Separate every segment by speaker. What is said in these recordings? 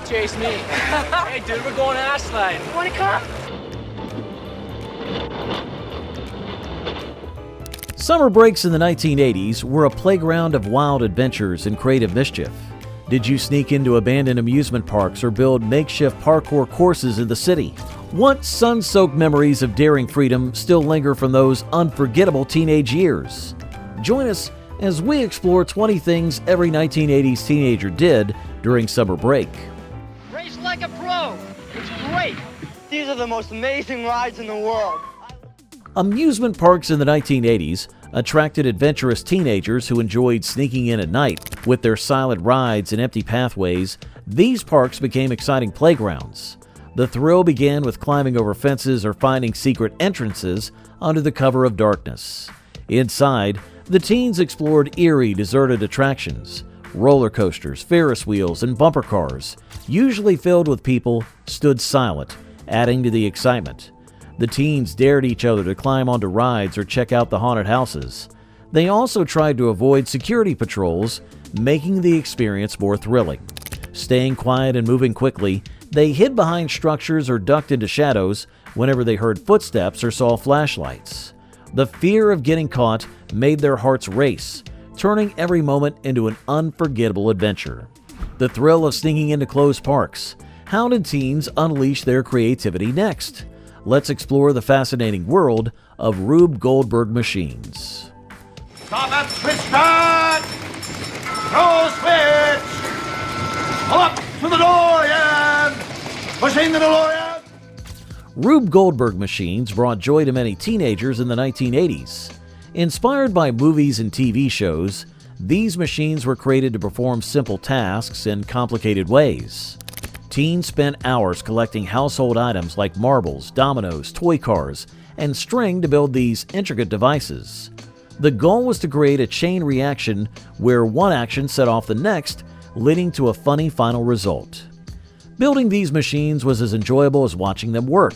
Speaker 1: chase me. Hey, dude, we're going ass sliding. You want to come?
Speaker 2: Summer breaks in the 1980s were a playground of wild adventures and creative mischief. Did you sneak into abandoned amusement parks or build makeshift parkour courses in the city? What sun-soaked memories of daring freedom still linger from those unforgettable teenage years? Join us as we explore 20 things every 1980s teenager did during summer break.
Speaker 3: Race like a pro. It's great. These are the most amazing rides in the world.
Speaker 2: Amusement parks in the 1980s attracted adventurous teenagers who enjoyed sneaking in at night. With their silent rides and empty pathways, these parks became exciting playgrounds. The thrill began with climbing over fences or finding secret entrances under the cover of darkness. Inside, the teens explored eerie, deserted attractions. Roller coasters, Ferris wheels, and bumper cars, usually filled with people, stood silent, adding to the excitement. The teens dared each other to climb onto rides or check out the haunted houses. They also tried to avoid security patrols, making the experience more thrilling. Staying quiet and moving quickly, they hid behind structures or ducked into shadows whenever they heard footsteps or saw flashlights. The fear of getting caught made their hearts race, turning every moment into an unforgettable adventure. The thrill of sneaking into closed parks. How did teens unleash their creativity next? Let's explore the fascinating world of Rube Goldberg machines.
Speaker 4: Stop at switch start! Throw switch! Pull up to the DeLorean! Pushing the DeLorean!
Speaker 2: Rube Goldberg machines brought joy to many teenagers in the 1980s. Inspired by movies and TV shows, these machines were created to perform simple tasks in complicated ways. Teens spent hours collecting household items like marbles, dominoes, toy cars, and string to build these intricate devices. The goal was to create a chain reaction where one action set off the next, leading to a funny final result. Building these machines was as enjoyable as watching them work.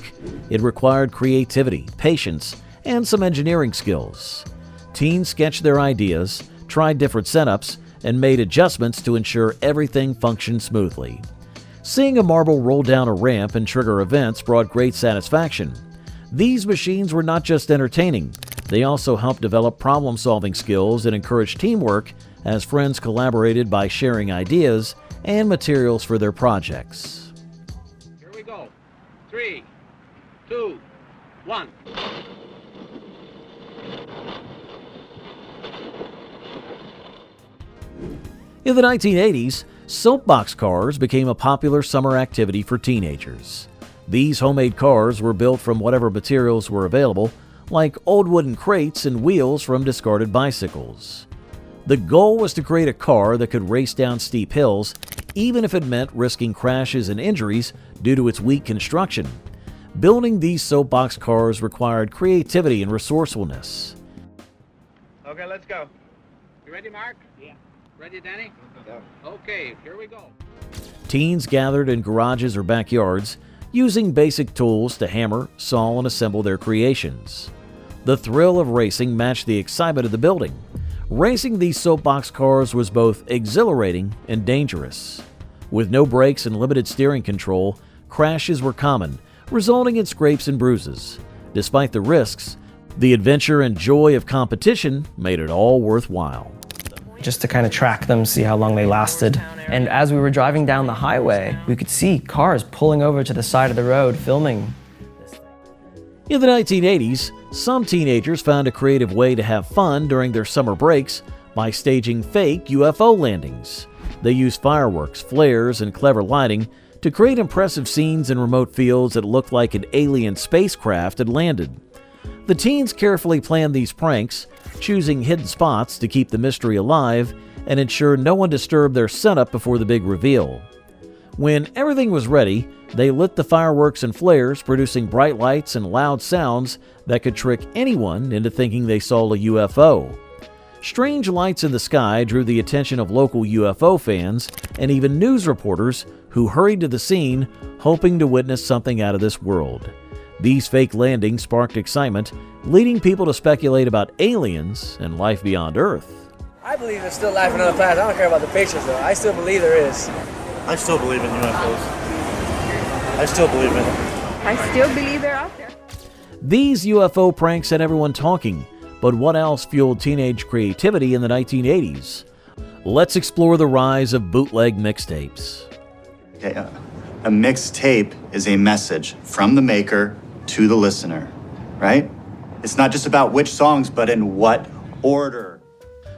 Speaker 2: It required creativity, patience, and some engineering skills. Teens sketched their ideas, tried different setups, and made adjustments to ensure everything functioned smoothly. Seeing a marble roll down a ramp and trigger events brought great satisfaction. These machines were not just entertaining, they also helped develop problem-solving skills and encouraged teamwork as friends collaborated by sharing ideas and materials for their projects.
Speaker 1: Here we go. 3, 2, 1.
Speaker 2: In the 1980s, soapbox cars became a popular summer activity for teenagers. These homemade cars were built from whatever materials were available, like old wooden crates and wheels from discarded bicycles. The goal was to create a car that could race down steep hills, even if it meant risking crashes and injuries due to its weak construction. Building these soapbox cars required creativity and resourcefulness.
Speaker 1: Okay, let's go. You ready, Mark? Yeah. Ready, Danny? Yeah. Okay, here we go.
Speaker 2: Teens gathered in garages or backyards, using basic tools to hammer, saw, and assemble their creations. The thrill of racing matched the excitement of the building. Racing these soapbox cars was both exhilarating and dangerous. With no brakes and limited steering control, crashes were common, resulting in scrapes and bruises. Despite the risks, the adventure and joy of competition made it all worthwhile.
Speaker 5: Just to kind of track them, see how long they lasted. And as we were driving down the highway, we could see cars pulling over to the side of the road filming.
Speaker 2: In the 1980s, some teenagers found a creative way to have fun during their summer breaks by staging fake UFO landings. They used fireworks, flares, and clever lighting to create impressive scenes in remote fields that looked like an alien spacecraft had landed. The teens carefully planned these pranks, choosing hidden spots to keep the mystery alive and ensure no one disturbed their setup before the big reveal. When everything was ready, they lit the fireworks and flares, producing bright lights and loud sounds that could trick anyone into thinking they saw a UFO. Strange lights in the sky drew the attention of local UFO fans and even news reporters who hurried to the scene, hoping to witness something out of this world. These fake landings sparked excitement, leading people to speculate about aliens and life beyond Earth.
Speaker 6: I believe there's still life on other planets. I don't care about the pictures, though. I still believe there is. I still believe in UFOs. I still believe in them.
Speaker 7: I still believe they're out there.
Speaker 2: These UFO pranks had everyone talking, but what else fueled teenage creativity in the 1980s? Let's explore the rise of bootleg mixtapes.
Speaker 8: Okay, a mixtape is a message from the maker to the listener, right? It's not just about which songs, but in what order.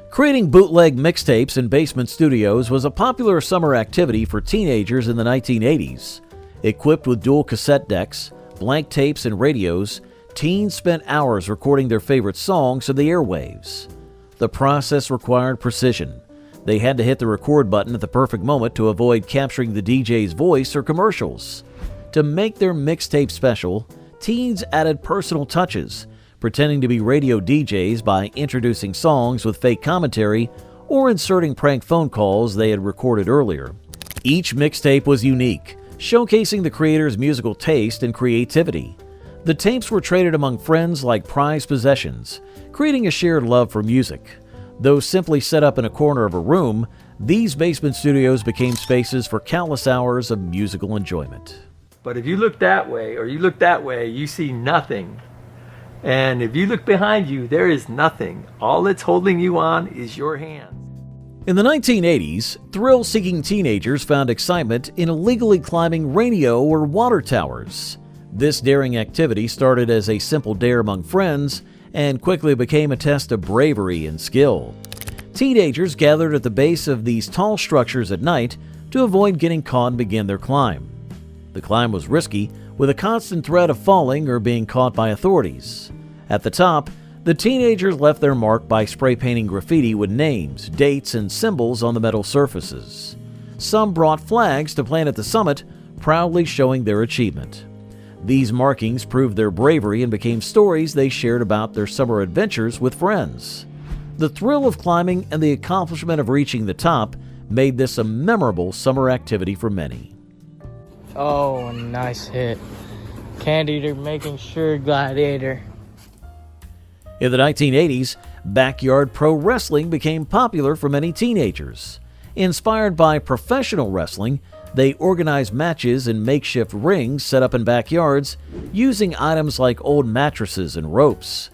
Speaker 2: Creating bootleg mixtapes in basement studios was a popular summer activity for teenagers in the 1980s. Equipped with dual cassette decks, blank tapes, and radios, teens spent hours recording their favorite songs of the airwaves. The process required precision. They had to hit the record button at the perfect moment to avoid capturing the DJ's voice or commercials. To make their mixtape special, teens added personal touches, pretending to be radio DJs by introducing songs with fake commentary or inserting prank phone calls they had recorded earlier. Each mixtape was unique, showcasing the creator's musical taste and creativity. The tapes were traded among friends like prized possessions, creating a shared love for music. Though simply set up in a corner of a room, these basement studios became spaces for countless hours of musical enjoyment.
Speaker 9: But if you look that way or you look that way, you see nothing. And if you look behind you, there is nothing. All that's holding you on is your hands.
Speaker 2: In the 1980s, thrill-seeking teenagers found excitement in illegally climbing radio or water towers. This daring activity started as a simple dare among friends and quickly became a test of bravery and skill. Teenagers gathered at the base of these tall structures at night to avoid getting caught and begin their climb. The climb was risky, with a constant threat of falling or being caught by authorities. At the top, the teenagers left their mark by spray painting graffiti with names, dates, and symbols on the metal surfaces. Some brought flags to plant at the summit, proudly showing their achievement. These markings proved their bravery and became stories they shared about their summer adventures with friends. The thrill of climbing and the accomplishment of reaching the top made this a memorable summer activity for many.
Speaker 10: Oh, nice hit. Candy making sure gladiator.
Speaker 2: In the 1980s, backyard pro wrestling became popular for many teenagers. Inspired by professional wrestling, they organized matches in makeshift rings set up in backyards using items like old mattresses and ropes.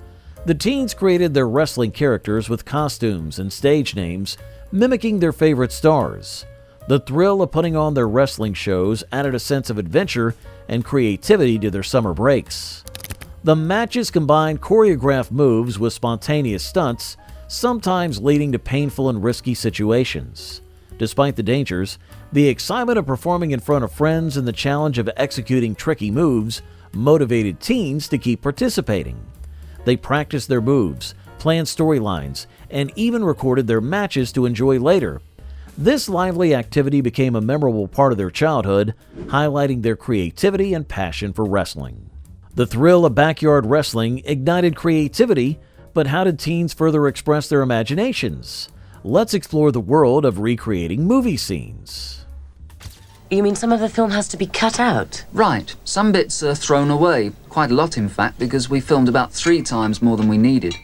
Speaker 2: The teens created their wrestling characters with costumes and stage names, mimicking their favorite stars. The thrill of putting on their wrestling shows added a sense of adventure and creativity to their summer breaks. The matches combined choreographed moves with spontaneous stunts, sometimes leading to painful and risky situations. Despite the dangers, the excitement of performing in front of friends and the challenge of executing tricky moves motivated teens to keep participating. They practiced their moves, planned storylines, and even recorded their matches to enjoy later. This lively activity became a memorable part of their childhood, highlighting their creativity and passion for wrestling. The thrill of backyard wrestling ignited creativity, but how did teens further express their imaginations? Let's explore the world of recreating movie scenes.
Speaker 11: You mean some of the film has to be cut out?
Speaker 12: Right. Some bits are thrown away. Quite a lot, in fact, because we filmed about 3 times more than we needed.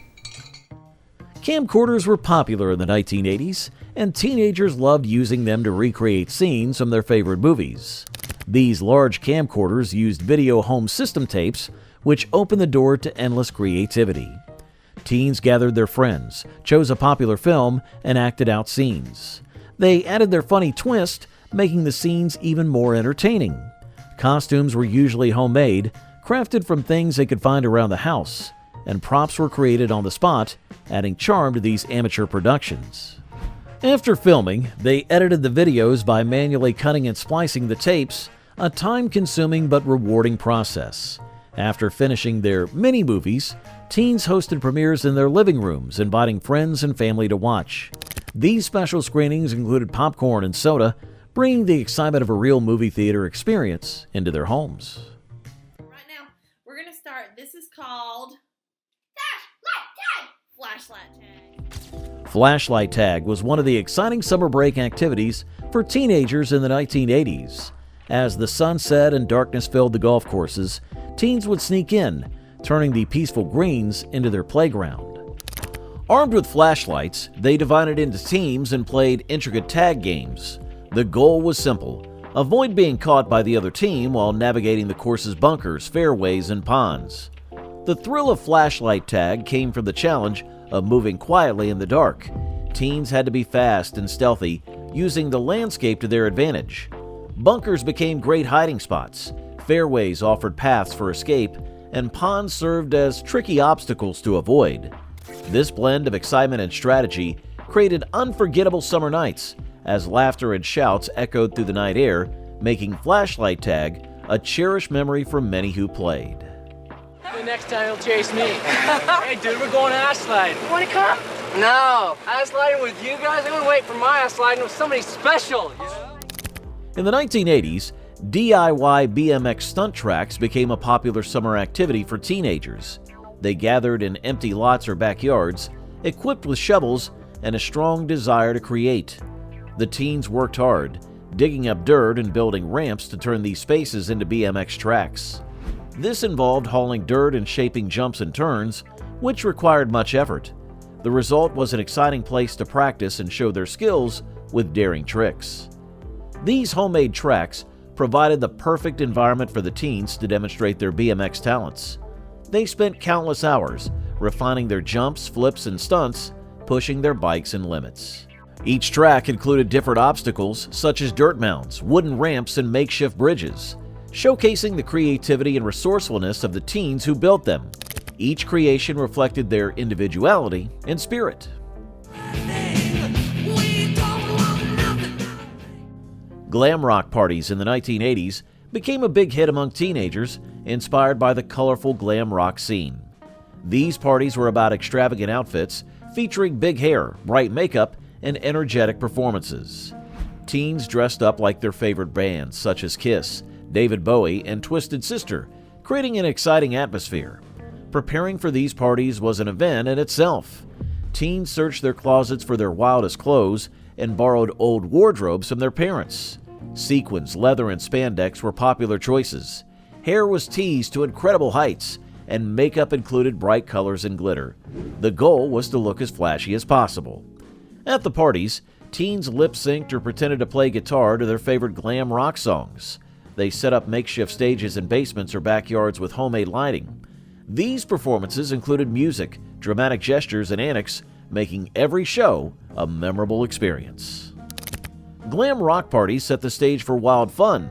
Speaker 2: Camcorders were popular in the 1980s, and teenagers loved using them to recreate scenes from their favorite movies. These large camcorders used video home system tapes, which opened the door to endless creativity. Teens gathered their friends, chose a popular film, and acted out scenes. They added their funny twist, making the scenes even more entertaining. Costumes were usually homemade, crafted from things they could find around the house, and props were created on the spot, adding charm to these amateur productions. After filming, they edited the videos by manually cutting and splicing the tapes, a time-consuming but rewarding process. After finishing their mini-movies, teens hosted premieres in their living rooms, inviting friends and family to watch. These special screenings included popcorn and soda, bringing the excitement of a real movie theater experience into their homes.
Speaker 13: Right now, we're going to start. This is called Flashlight Tag.
Speaker 2: Flashlight tag was one of the exciting summer break activities for teenagers in the 1980s. As the sun set and darkness filled the golf courses, teens would sneak in, turning the peaceful greens into their playground. Armed with flashlights, they divided into teams and played intricate tag games. The goal was simple: avoid being caught by the other team while navigating the course's bunkers, fairways, and ponds. The thrill of flashlight tag came from the challenge of moving quietly in the dark. Teens had to be fast and stealthy, using the landscape to their advantage. Bunkers became great hiding spots, fairways offered paths for escape, and ponds served as tricky obstacles to avoid. This blend of excitement and strategy created unforgettable summer nights as laughter and shouts echoed through the night air, making flashlight tag a cherished memory for many who played.
Speaker 10: The next time he'll chase me. Hey dude, we're going ass sliding. You wanna come? No, ass sliding with you guys? I'm gonna wait for my ass sliding with somebody special, you know?
Speaker 2: In the 1980s, DIY BMX stunt tracks became a popular summer activity for teenagers. They gathered in empty lots or backyards, equipped with shovels and a strong desire to create. The teens worked hard, digging up dirt and building ramps to turn these spaces into BMX tracks. This involved hauling dirt and shaping jumps and turns, which required much effort. The result was an exciting place to practice and show their skills with daring tricks. These homemade tracks provided the perfect environment for the teens to demonstrate their BMX talents. They spent countless hours refining their jumps, flips, and stunts, pushing their bikes and limits. Each track included different obstacles such as dirt mounds, wooden ramps, and makeshift bridges, showcasing the creativity and resourcefulness of the teens who built them. Each creation reflected their individuality and spirit. Glam rock parties in the 1980s became a big hit among teenagers, inspired by the colorful glam rock scene. These parties were about extravagant outfits, featuring big hair, bright makeup, and energetic performances. Teens dressed up like their favorite bands such as Kiss, David Bowie, and Twisted Sister, creating an exciting atmosphere. Preparing for these parties was an event in itself. Teens searched their closets for their wildest clothes and borrowed old wardrobes from their parents. Sequins, leather, and spandex were popular choices. Hair was teased to incredible heights, and makeup included bright colors and glitter. The goal was to look as flashy as possible. At the parties, teens lip-synced or pretended to play guitar to their favorite glam rock songs. They set up makeshift stages in basements or backyards with homemade lighting. These performances included music, dramatic gestures, and antics, making every show a memorable experience. Glam rock parties set the stage for wild fun.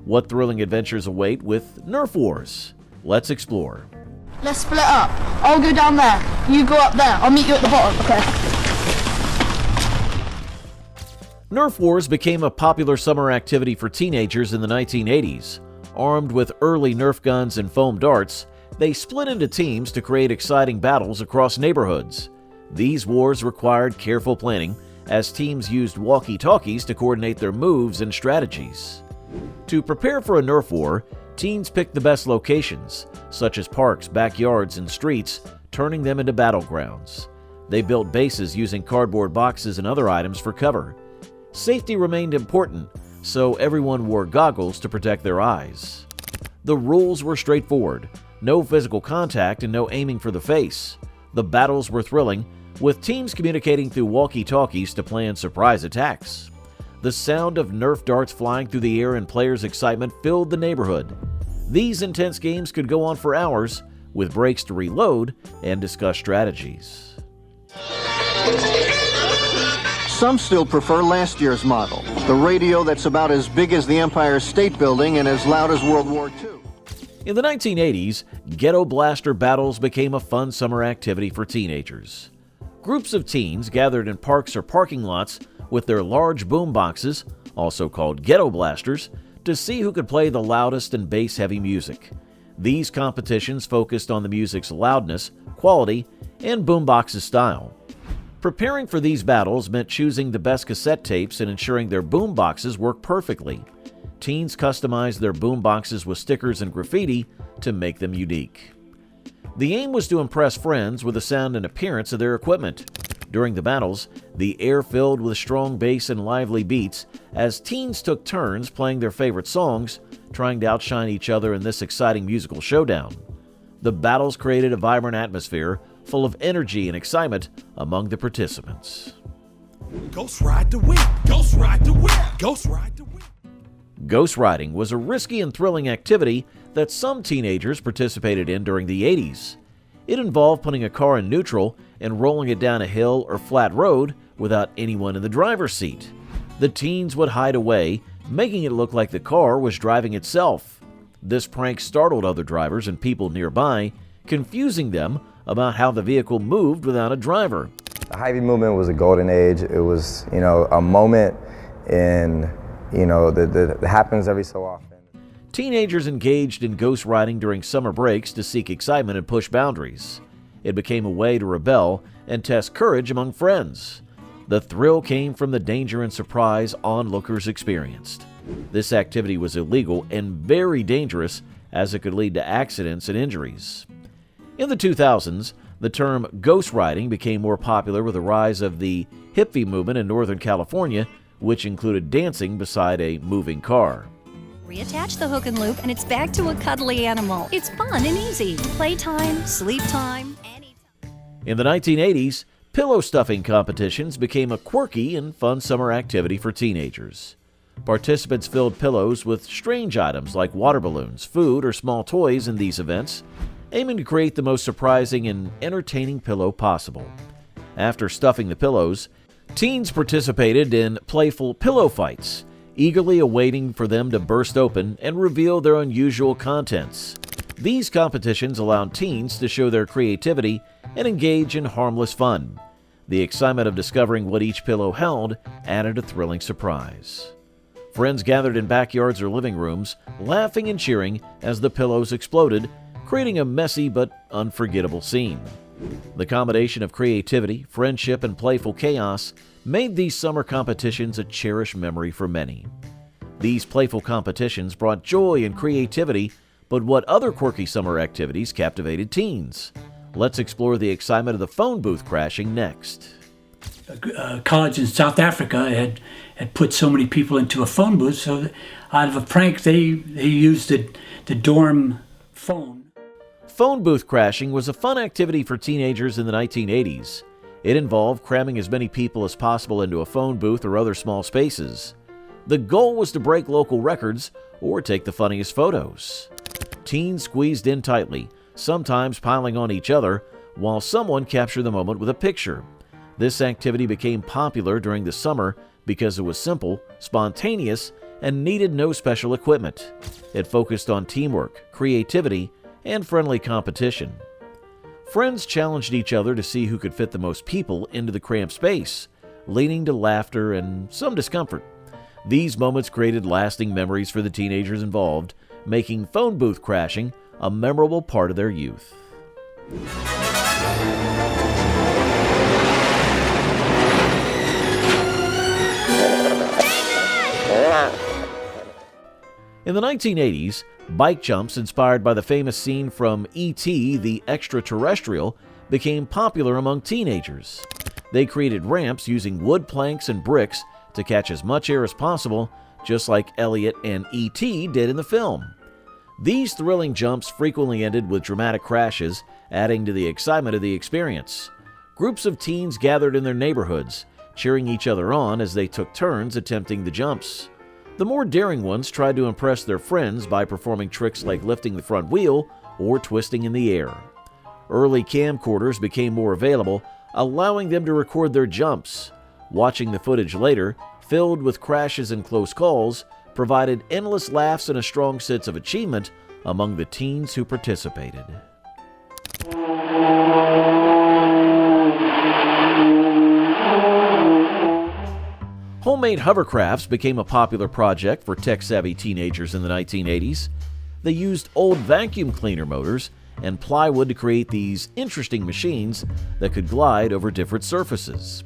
Speaker 2: What thrilling adventures await with Nerf Wars? Let's explore.
Speaker 7: Let's split up. I'll go down there. You go up there. I'll meet you at the bottom, okay?
Speaker 2: Nerf Wars became a popular summer activity for teenagers in the 1980s. Armed with early Nerf guns and foam darts, they split into teams to create exciting battles across neighborhoods. These wars required careful planning, as teams used walkie-talkies to coordinate their moves and strategies. To prepare for a Nerf war, teens picked the best locations, such as parks, backyards, and streets, turning them into battlegrounds. They built bases using cardboard boxes and other items for cover. Safety remained important, so everyone wore goggles to protect their eyes. The rules were straightforward: no physical contact and no aiming for the face. The battles were thrilling, with teams communicating through walkie-talkies to plan surprise attacks. The sound of Nerf darts flying through the air and players' excitement filled the neighborhood. These intense games could go on for hours, with breaks to reload and discuss strategies.
Speaker 14: Some still prefer last year's model, the radio that's about as big as the Empire State Building and as loud as World War II.
Speaker 2: In the 1980s, ghetto blaster battles became a fun summer activity for teenagers. Groups of teens gathered in parks or parking lots with their large boomboxes, also called ghetto blasters, to see who could play the loudest and bass-heavy music. These competitions focused on the music's loudness, quality, and boombox's style. Preparing for these battles meant choosing the best cassette tapes and ensuring their boomboxes worked perfectly. Teens customized their boomboxes with stickers and graffiti to make them unique. The aim was to impress friends with the sound and appearance of their equipment. During the battles, the air filled with strong bass and lively beats as teens took turns playing their favorite songs, trying to outshine each other in this exciting musical showdown. The battles created a vibrant atmosphere full of energy and excitement among the participants.
Speaker 4: Ghost ride the whip, ghost ride the whip, ghost ride the whip.
Speaker 2: Ghost riding was a risky and thrilling activity that some teenagers participated in during the 80s. It involved putting a car in neutral and rolling it down a hill or flat road without anyone in the driver's seat. The teens would hide away, making it look like the car was driving itself. This prank startled other drivers and people nearby, confusing them about how the vehicle moved without a driver.
Speaker 15: The Hy-Vee movement was a golden age. It was, a moment that happens every so often.
Speaker 2: Teenagers engaged in ghost riding during summer breaks to seek excitement and push boundaries. It became a way to rebel and test courage among friends. The thrill came from the danger and surprise onlookers experienced. This activity was illegal and very dangerous as it could lead to accidents and injuries. In the 2000s, the term ghost riding became more popular with the rise of the hippie movement in Northern California, which included dancing beside a moving car.
Speaker 16: Reattach the hook and loop and it's back to a cuddly animal. It's fun and easy. Playtime, sleep time, anytime.
Speaker 2: In the 1980s, pillow stuffing competitions became a quirky and fun summer activity for teenagers. Participants filled pillows with strange items like water balloons, food, or small toys in these events, aiming to create the most surprising and entertaining pillow possible. After stuffing the pillows, teens participated in playful pillow fights, eagerly awaiting for them to burst open and reveal their unusual contents. These competitions allowed teens to show their creativity and engage in harmless fun. The excitement of discovering what each pillow held added a thrilling surprise. Friends gathered in backyards or living rooms, laughing and cheering as the pillows exploded, creating a messy but unforgettable scene. The combination of creativity, friendship, and playful chaos made these summer competitions a cherished memory for many. These playful competitions brought joy and creativity, but what other quirky summer activities captivated teens? Let's explore the excitement of the phone booth crashing next.
Speaker 17: A college in South Africa had put so many people into a phone booth, so out of a prank they used the dorm phone.
Speaker 2: Phone booth crashing was a fun activity for teenagers in the 1980s. It involved cramming as many people as possible into a phone booth or other small spaces. The goal was to break local records or take the funniest photos. Teens squeezed in tightly, sometimes piling on each other, while someone captured the moment with a picture. This activity became popular during the summer because it was simple, spontaneous, and needed no special equipment. It focused on teamwork, creativity, and friendly competition. Friends challenged each other to see who could fit the most people into the cramped space, leading to laughter and some discomfort. These moments created lasting memories for the teenagers involved, making phone booth crashing a memorable part of their youth. In the 1980s, bike jumps inspired by the famous scene from E.T. the Extraterrestrial became popular among teenagers. They created ramps using wood planks and bricks to catch as much air as possible, just like Elliot and E.T. did in the film. These thrilling jumps frequently ended with dramatic crashes, adding to the excitement of the experience. Groups of teens gathered in their neighborhoods, cheering each other on as they took turns attempting the jumps. The more daring ones tried to impress their friends by performing tricks like lifting the front wheel or twisting in the air. Early camcorders became more available, allowing them to record their jumps. Watching the footage later, filled with crashes and close calls, provided endless laughs and a strong sense of achievement among the teens who participated. Homemade hovercrafts became a popular project for tech-savvy teenagers in the 1980s. They used old vacuum cleaner motors and plywood to create these interesting machines that could glide over different surfaces.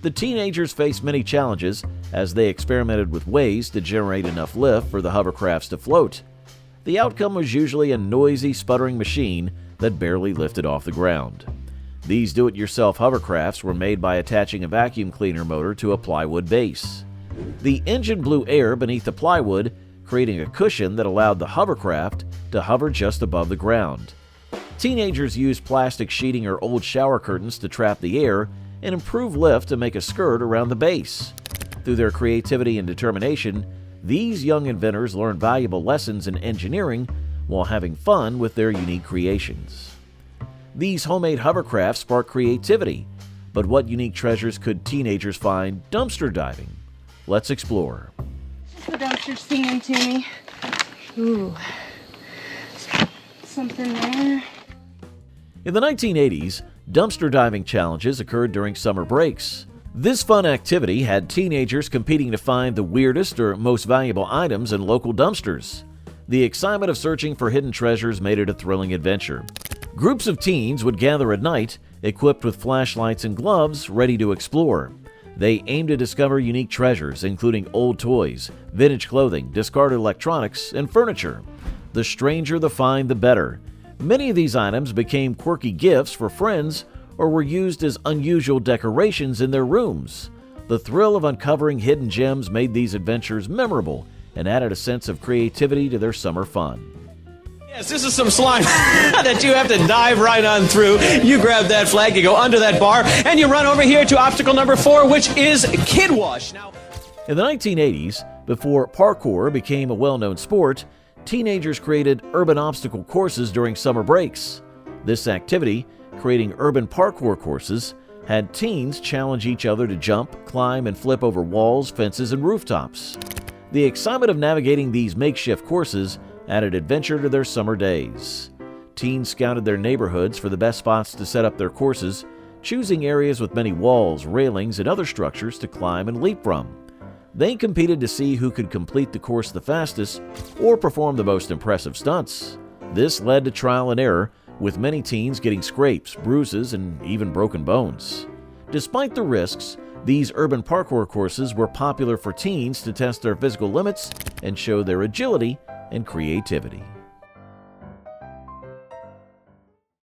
Speaker 2: The teenagers faced many challenges as they experimented with ways to generate enough lift for the hovercrafts to float. The outcome was usually a noisy, sputtering machine that barely lifted off the ground. These do-it-yourself hovercrafts were made by attaching a vacuum cleaner motor to a plywood base. The engine blew air beneath the plywood, creating a cushion that allowed the hovercraft to hover just above the ground. Teenagers used plastic sheeting or old shower curtains to trap the air and improve lift to make a skirt around the base. Through their creativity and determination, these young inventors learned valuable lessons in engineering while having fun with their unique creations. These homemade hovercrafts spark creativity, but what unique treasures could teenagers find dumpster diving? Let's explore.
Speaker 7: The dumpster's singing to me. Ooh, something there.
Speaker 2: In the 1980s, dumpster diving challenges occurred during summer breaks. This fun activity had teenagers competing to find the weirdest or most valuable items in local dumpsters. The excitement of searching for hidden treasures made it a thrilling adventure. Groups of teens would gather at night, equipped with flashlights and gloves, ready to explore. They aimed to discover unique treasures, including old toys, vintage clothing, discarded electronics, and furniture. The stranger the find, the better. Many of these items became quirky gifts for friends or were used as unusual decorations in their rooms. The thrill of uncovering hidden gems made these adventures memorable and added a sense of creativity to their summer fun.
Speaker 18: Yes, this is some slime that you have to dive right on through. You grab that flag, you go under that bar, and you run over here to obstacle number 4, which is Kid Wash. Now,
Speaker 2: in the 1980s, before parkour became a well-known sport, teenagers created urban obstacle courses during summer breaks. This activity, creating urban parkour courses, had teens challenge each other to jump, climb, and flip over walls, fences, and rooftops. The excitement of navigating these makeshift courses added adventure to their summer days. Teens scouted their neighborhoods for the best spots to set up their courses, choosing areas with many walls, railings, and other structures to climb and leap from. They competed to see who could complete the course the fastest or perform the most impressive stunts. This led to trial and error, with many teens getting scrapes, bruises, and even broken bones. Despite the risks, these urban parkour courses were popular for teens to test their physical limits and show their agility and creativity.